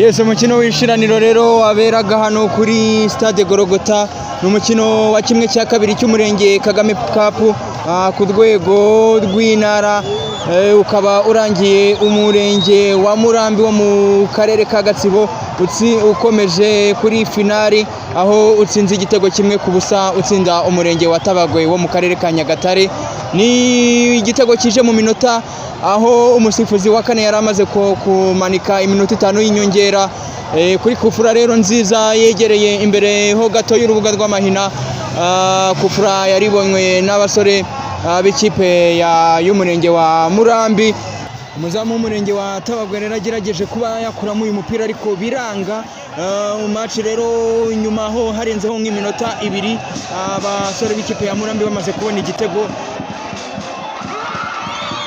Yes, umukino w'ishiraniro rero waberaga hano kuri Stade Gorogota n'umukino wa kimwe cya kabiri cy'umurenge Kagame Cup ku rwego rw'intara ukaba urangiye umurenge wa Murambi wo mu karere ka Gatsibo ukomeje kuri finali aho utsinze igitego kimwe ku busa utsinda umurenge wa Tabagwe wo mu karere ka Nyagatare. Ni igitego kije mu minota aho umusifuzi wa kane yari amaze kumanika iminota 5 y'inyongera kuri kufura rero nziza yegereye imbere ho gato y'urubuga rw'amahina. Kufura yaribonywe n'abasore b'ikipe y'umurenge wa Murambi. Umuzamu w'umurenge wa Tabagwe rero agerageje kuba yakuramo uyu mupira ariko biranga. Match rero nyuma ho harenzeho nk'iminota 2 abasore b'ikipe ya Murambi bamaze kubona igitego.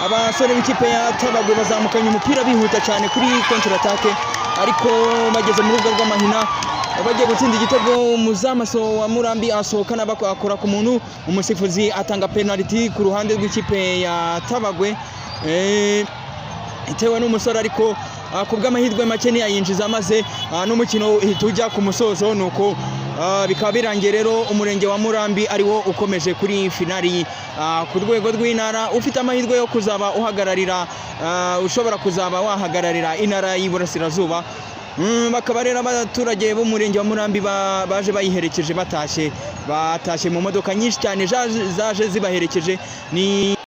Abasore b'ikipe ya Tabagwe bazamukanye umupira bihuta cyane kuri contre attaque ariko bageze mu rubuga rw'amahina bagiye gutsinda igitego. Umuzamaso wa Murambi asohokana bakora ku muntu, umusifuzi atanga penalty ku ruhande rw'ikipe ya Tabagwe itewe n'umusore ariko kubw'amahirwe make ntiyayinjiza maze n'umukino uhita ujya ku musozo. Nuko bikaba birangiye rero umurenge wa Murambi ariwo ukomeje kuri finali ku rwego rw'intara ufite amahirwe yo kuzaba uhagararira ushobora kuzaba wahagararira intara y'Iburasirazuba. Bakaba rero abaturage b'umurenge wa Murambi baje bayiherekeje batashye mu modoka nyinshi cyane zaje zibaherekeje. Ni